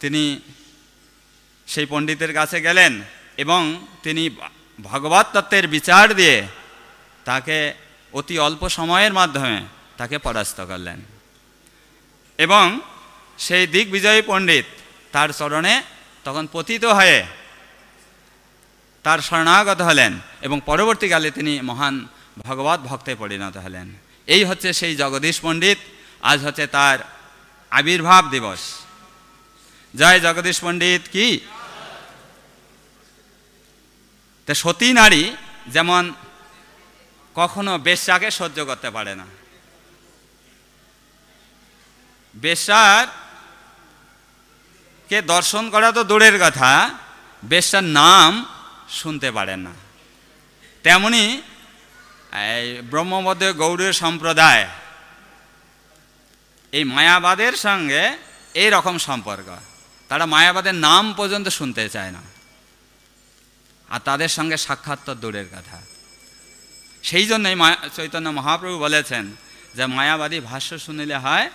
তিনি সেই পণ্ডিতের কাছে গেলেন এবং তিনি ভগবত তত্ত্বের বিচার দিয়ে তাকে অতি অল্প সময়ের মাধ্যমে তাকে পরাস্ত করলেন। এবং সেই দিগ্বিজয়ী পণ্ডিত তার চরণে তখন পতিত হয়ে তার শরণাগত হলেন এবং পরবর্তীকালে তিনি মহান ভগবত ভক্তে পরিণত হলেন। এই হচ্ছে সেই জগদীশ পণ্ডিত। আজ হচ্ছে তার আবির্ভাব দিবস। জয় জগদীশ পণ্ডিত কি। তো সতী নারী যেমন কখনো বেশ্যাকে সহ্য করতে পারে না, বেশ্যার কে দর্শন করা তো দূরের কথা, বেশ্যার নাম শুনতে পারেন না। তেমনি এই ব্রহ্মবদ্ধ গৌড়ীয় সম্প্রদায় এই মায়াবাদের সঙ্গে এই রকম সম্পর্ক, তারা মায়াবাদের নাম পর্যন্ত শুনতে চায় না, আর তাদের সঙ্গে সাক্ষাৎ তো দূরের কথা। সেই জন্যই চৈতন্য মহাপ্রভু বলেছেন যে মায়াবাদী ভাষ্য শুনিলে হয়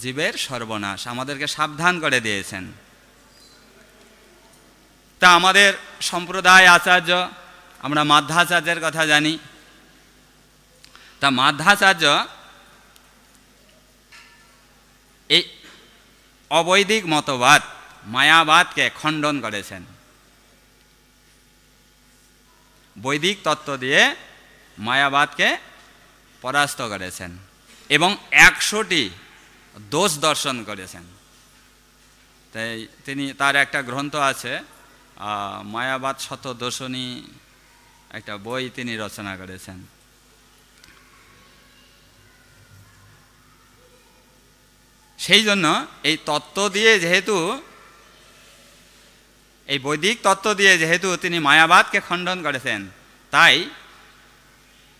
জীবের সর্বনাশ, আমাদেরকে সাবধান করে দিয়েছেন। তা আমাদের সম্প্রদায় আচার্য, আমরা মাধ্যাচার্যের কথা জানি। তা মাধ্যাচার্য এই অবৈদিক মতবাদ মায়াবাদকে খণ্ডন করেছেন, বৈদিক তত্ত্ব দিয়ে মায়াবাদকে পরাস্ত করেছেন এবং 100টি দোষ দর্শন করেছেন। তাই তার একটা গ্রন্থ আছে, মায়াবাদ শত দোষণী, একটা বই তিনি রচনা করেছেন। সেই জন্য এই তত্ত্ব দিয়ে যেহেতু, এই বৈদিক তত্ত্ব দিয়ে যেহেতু তিনি মায়াবাদকে খণ্ডন করেছেন, তাই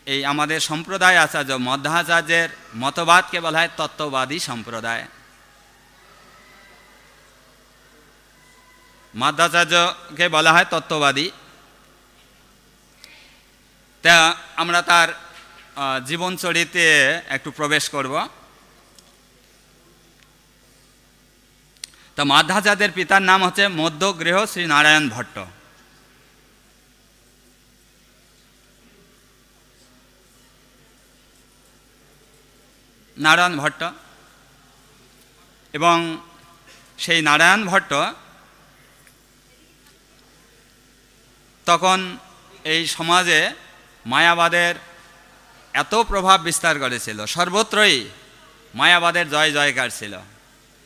এই আমাদের সম্প্রদায় আচার্য মধ্যাচার্যের মতবাদকে বলা হয় তত্ত্ববাদী সম্প্রদায়। মধ্যাচার্যকে বলা হয় তত্ত্ববাদী। তা আমরা তার জীবন চরিত্রে একটু প্রবেশ করব। তা মধ্যাচার্যের পিতার নাম হচ্ছে মধ্যগৃহ শ্রী নারায়ণ ভট্ট। নারায়ণ ভট্ট, এবং সেই নারায়ণ ভট্ট তখন এই সমাজে মায়াবাদের এত প্রভাব বিস্তার করেছিল, সর্বত্রই মায়াবাদের জয় জয়কার ছিল।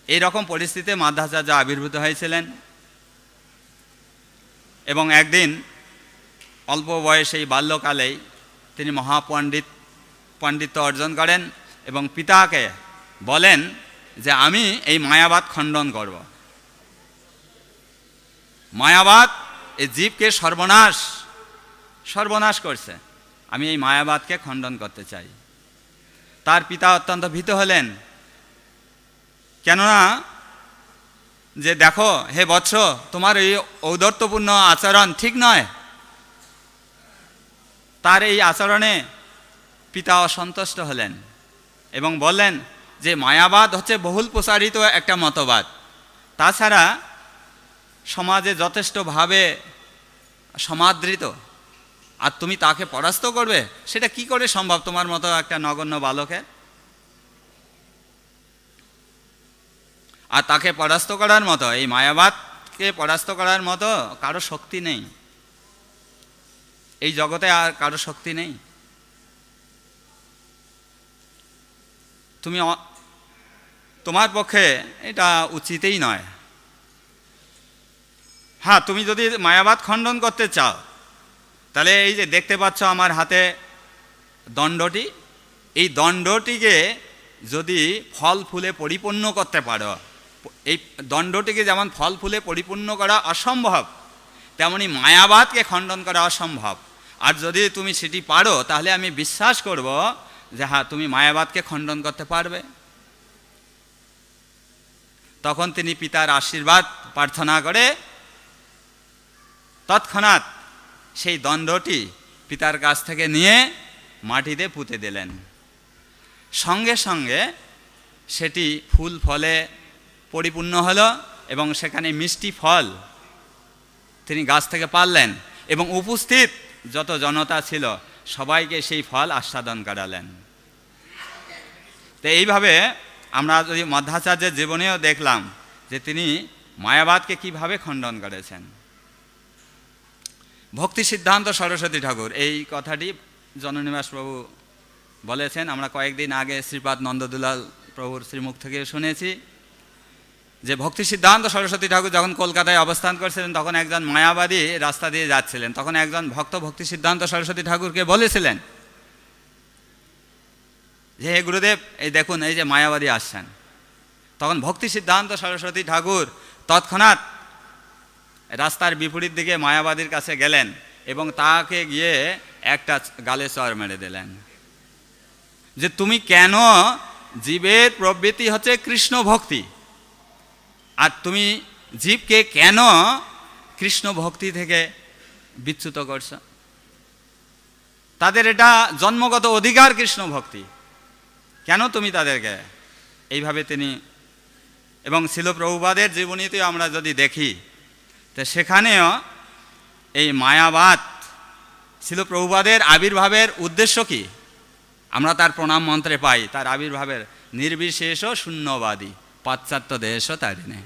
এই রকম পরিস্থিতিতে মধ্যাচার্য আবির্ভূত হয়েছিলেন এবং একদিন অল্প বয়সেই বাল্যকালেই তিনি পাণ্ডিত্য অর্জন করেন এবং পিতাকে বলেন যে আমি এই মায়াবাদ খণ্ডন করব। মায়াবাদ এই জীবকে সর্বনাশ করছে, আমি এই মায়াবাদকে খণ্ডন করতে চাই। তার পিতা অত্যন্ত ভীত হলেন, কেননা যে দেখো হে বৎস, তোমার এই ঔদ্ধত্যপূর্ণ আচরণ ঠিক নয়। তার এই আচরণে পিতা অসন্তুষ্ট হলেন এবং বললেন যে মায়াবাদ হচ্ছে বহুল প্রসারিত একটা মতবাদ, তাছাড়া সমাজে যথেষ্টভাবে সমাদৃত, আর তুমি তাকে পরাস্ত করবে, সেটা কি করে সম্ভব তোমার মতো একটা নগণ্য বালকের? আর তাকে পরাস্ত করার মতো, এই মায়াবাদকে পরাস্ত করার মতো কারো শক্তি নেই, এই জগতে আর কারো শক্তি নেই। তোমার পক্ষে এটা উচিতই নয়। হ্যাঁ, তুমি যদি মায়াবাদ খণ্ডন করতে চাও তাহলে এই যে দেখতে পাচ্ছ আমার হাতে দণ্ডটি, এই দণ্ডটিকে যদি ফল ফুলে পরিপূর্ণ করতে পারো, এই দণ্ডটিকে যেমন ফল ফুলে পরিপূর্ণ করা অসম্ভব, তেমনি মায়াবাদকে খণ্ডন করা অসম্ভব। আর যদি তুমি সেটি পারো তাহলে আমি বিশ্বাস করব যে হ্যাঁ, তুমি মায়াবাদকে খণ্ডন করতে পারবে। তখন তিনি পিতার আশীর্বাদ প্রার্থনা করে তৎক্ষণাৎ সেই দণ্ডটি পিতার কাছ থেকে নিয়ে মাটিতে পুঁতে দিলেন। সঙ্গে সঙ্গে সেটি ফুল ফলে পরিপূর্ণ হলো এবং সেখানে মিষ্টি ফল তিনি গাছ থেকে পারলেন এবং উপস্থিত যত জনতা ছিল সবাইকে সেই ফল আস্বাদন করালেন। তো এইভাবে আমরা যদি মধ্বাচার্যের জীবনেও দেখলাম যে তিনি মায়াবাদকে কিভাবে খণ্ডন করেছেন। ভক্তি সিদ্ধান্ত সরস্বতী ঠাকুর এই কথাটি জননিবাস প্রভু বলেছেন। আমরা কয়েকদিন আগে শ্রীপাদ নন্দদুলাল প্রভুর শ্রীমুখ থেকে শুনেছি যে ভক্তি সিদ্ধান্ত সরস্বতী ঠাকুর যখন কলকাতায় অবস্থান করছিলেন তখন একজন মায়াবাদী রাস্তা দিয়ে যাচ্ছিলেন। তখন একজন ভক্ত ভক্তি সিদ্ধান্ত সরস্বতী ঠাকুরকে বলেছিলেন যে হে গুরুদেব, এই দেখুন এই যে মায়াবাদী আসছেন। তখন ভক্তি সিদ্ধান্ত সরস্বতী ঠাকুর তৎক্ষণাৎ রাস্তার বিপরীত দিকে মায়াবাদীর কাছে গেলেন এবং তাকে গিয়ে একটা গালে চর মেরে দিলেন যে তুমি কেন, জীবের প্রবৃত্তি হচ্ছে কৃষ্ণ ভক্তি, আর তুমি জীবকে কেন কৃষ্ণ ভক্তি থেকে বিচ্যুত করছ? তাদের এটা জন্মগত অধিকার কৃষ্ণ ভক্তি, কেন তুমি তাদেরকে এইভাবে তিনি। এবং শিল প্রভুপাদের জীবনীতেও আমরা যদি দেখি তো সেখানেও এই মায়াবাদ, শিল প্রভুপাদের আবির্ভাবের উদ্দেশ্য কি আমরা তার প্রণাম মন্ত্রে পাই, তার আবির্ভাবের নির্বিশেষ শূন্যবাদী পাশ্চাত্য দেশ তারিণে।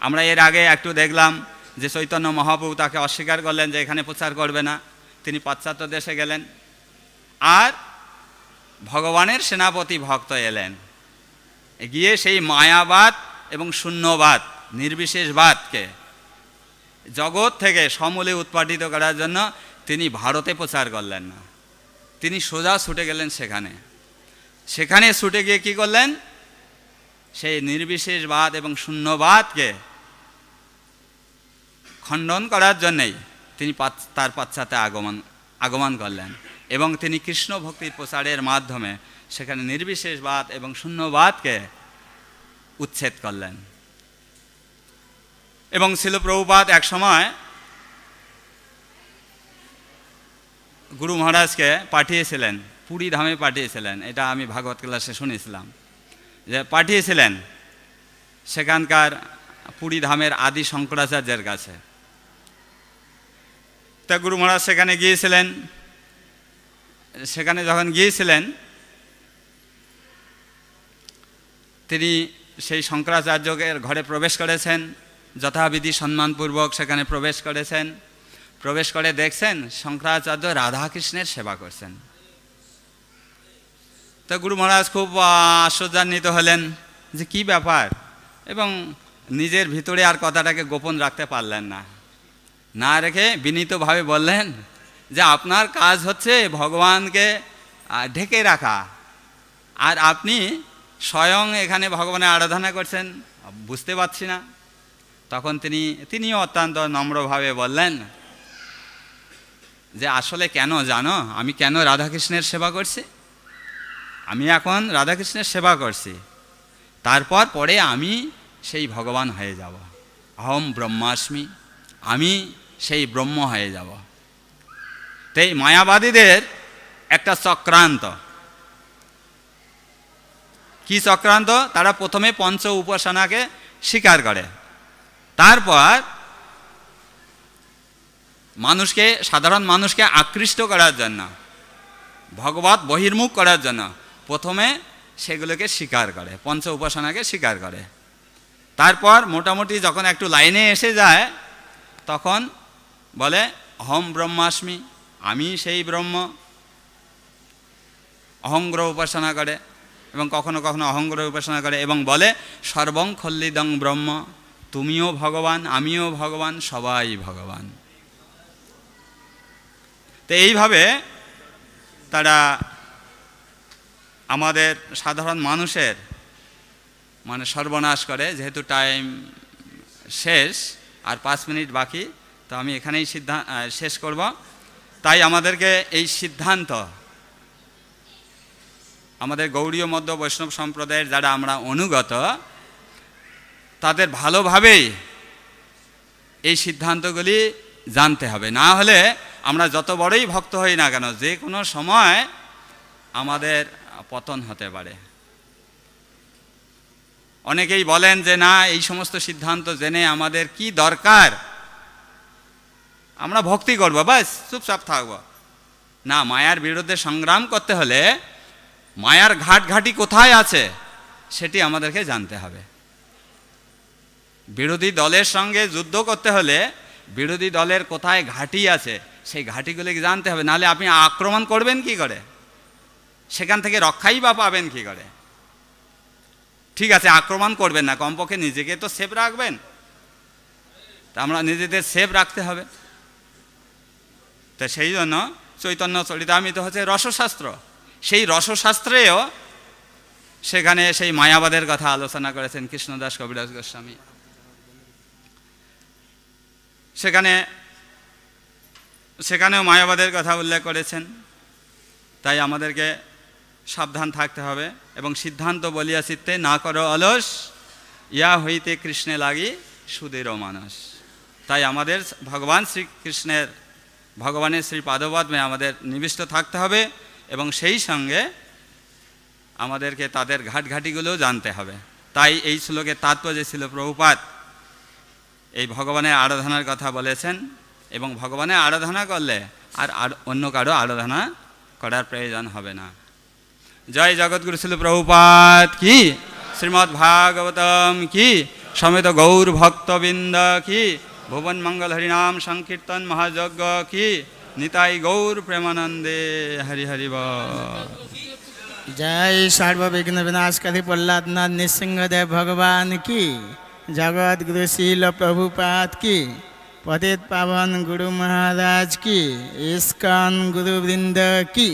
আমরা এর আগে একটু দেখলাম যে চৈতন্য মহাপ্রভু তাকে অস্বীকার করলেন যে এখানে প্রচার করবে না, তিনি পাশ্চাত্য দেশে গেলেন। আর ভগবানের সেনাপতি ভক্ত এলেন, গিয়ে সেই মায়াবাদ এবং শূন্যবাদ নির্বিশেষবাদকে জগৎ থেকে সমূলে উৎপাটিত করার জন্য তিনি ভারতে প্রচার করলেন না, তিনি সোজা ছুটে গেলেন সেখানে ছুটে গিয়ে কি করলেন, সেই নির্বিশেষবাদ এবং শূন্যবাদকে খণ্ডন করার জন্যেই তিনি তার পাশ্চাত্যে আগমন করলেন এবং তিনি কৃষ্ণ ভক্তির প্রচারের মাধ্যমে সেখানে নির্বিশেষবাদ এবং শূন্যবাদকে উচ্ছেদ করলেন। এবং শিল প্রভুপাদ এক সময় গুরু মহারাজকে পাঠিয়েছিলেন, পুরী ধামে পাঠিয়েছিলেন, এটা আমি ভাগবত ক্লাসে শুনেছিলাম যে পাঠিয়েছিলেন সেখানকার পুরী ধামের আদি শঙ্করাচার্যের কাছে। তা গুরু মহারাজ সেখানে গিয়েছিলেন। সেখানে যখন গিয়েছিলেন তিনি সেই শঙ্করাচার্যের ঘরে প্রবেশ করেছেন, যথাবিধি সম্মানপূর্বক সেখানে প্রবেশ করেছেন। প্রবেশ করে দেখছেন শঙ্করাচার্য রাধাকৃষ্ণের সেবা করছেন। তো গুরু মহারাজ খুব আশ্চর্যান্বিত হলেন যে কি ব্যাপার, এবং নিজের ভিতরে আর কথাটাকে গোপন রাখতে পারলেন না রেখে বিনীতভাবে বললেন যে আপনার কাজ হচ্ছে ভগবানকে ঢেকে রাখা, আর আপনি স্বয়ং এখানে ভগবানের আরাধনা করছেন, বুঝতে পারছি না। তখন তিনিও অত্যন্ত নম্রভাবে বললেন যে আসলে কেন জানো, আমি কেন রাধাকৃষ্ণের সেবা করছি? আমি এখন রাধাকৃষ্ণের সেবা করছি, তারপর পরে আমি সেই ভগবান হয়ে যাব, অহম ব্রহ্মাস্মি, আমি সেই ব্রহ্ম হয়ে যাব। তো এই মায়াবাদীদের একটা চক্রান্ত, কি চক্রান্ত? তারা প্রথমে পঞ্চ উপাসনাকে স্বীকার করে, তারপর সাধারণ মানুষকে আকৃষ্ট করার জন্য, ভগবত বহির্মুখ করার জন্য প্রথমে সেগুলোকে স্বীকার করে, পঞ্চ উপাসনাকে স্বীকার করে। তারপর মোটামুটি যখন একটু লাইনে এসে যায় তখন বলে অহম ব্রহ্মাস্মি, আমি সেই ব্রহ্ম। অহংগ্রহ উপাসনা করে এবং কখনো কখনো অহংগ্রহ উপাসনা করে এবং বলে সর্বং খল্লিদং ব্রহ্ম, তুমিও ভগবান, আমিও ভগবান, সবাই ভগবান। তো এইভাবে তারা আমাদের সাধারণ মানুষের মানে সর্বনাশ করে। যেহেতু টাইম শেষ, আর 5 মিনিট বাকি, তো আমি এখানেই শেষ করব। তাই আমাদেরকে এই সিদ্ধান্ত, আমাদের গৌড়ীয় মধ্য বৈষ্ণব সম্প্রদায়ের যারা আমরা অনুগত, তাদের ভালোভাবেই এই সিদ্ধান্তগুলি জানতে হবে। না হলে আমরা যত বড়ই ভক্ত হই না কেন, যে কোনো সময় আমাদের পতন হতে পারে। অনেকেই বলেন যে না, এই সমস্ত সিদ্ধান্ত জেনে আমাদের কি দরকার, আমরা ভক্তি করব, ব্যাস চুপচাপ থাকব। না, মায়ার বিরুদ্ধে সংগ্রাম করতে হলে মায়ার ঘাটঘাটি কোথায় আছে সেটি আমাদেরকে জানতে হবে। বিরোধী দলের সঙ্গে যুদ্ধ করতে হলে বিরোধী দলের কোথায় ঘাঁটি আছে সেই ঘাঁটিগুলিকে জানতে হবে। নাহলে আপনি আক্রমণ করবেন কি করে, সেখান থেকে রক্ষাই বা পাবেন কি করে? ঠিক আছে, আক্রমণ করবেন না, কমপক্ষে নিজেকে তো সেফ রাখবেন। তা আমরা নিজেদের সেফ রাখতে হবে। তো সেই জন্য চৈতন্য চরিতামৃত হচ্ছে রসশাস্ত্র। সেই রসশাস্ত্রেও সেখানে সেই মায়াবাদের কথা আলোচনা করেছেন কৃষ্ণদাস কবিরাজ গোস্বামী। সেখানেও মায়াবাদের কথা উল্লেখ করেছেন। তাই আমাদেরকে সাবধান থাকতে হবে এবং সিদ্ধান্ত বলিয়া চিত্তে না করো অলস, ইয়া হইতে কৃষ্ণে লাগি সুদৃঢ় মানস। তাই আমাদের ভগবানের শ্রী পাদপদ্মে আমাদের নিবিষ্ট থাকতে হবে এবং সেই সঙ্গে আমাদেরকে তাদের ঘাটঘাটিগুলোও জানতে হবে। তাই এই শ্লোকের তাৎপর্য ছিল প্রভুপাদ এই ভগবানের আরাধনার কথা বলেছেন, এবং ভগবানের আরাধনা করলে আর অন্য কারো আরাধনা করার প্রয়োজন হবে না। জয় জগৎগুরু শিল প্রভুপাদ কি, শ্রীমদ্ ভাগবতম কি, সমেত গৌর ভক্তবৃন্দ কি, ভুবন মঙ্গল হরিনাম সংকীর্তন মহাযজ্ঞ কি, নিতাই গৌর প্রেমানন্দে হরি হরি বল। জয় সর্ববিঘ্ন বিনাশকারী প্রহ্লাদনাথ নৃসিংহদেব ভগবান কি, জগৎগুরু শিল প্রভুপাদ কি, পতিত পাবন গুরু মহারাজ কি, ইস্কন গুরুবৃন্দ কি।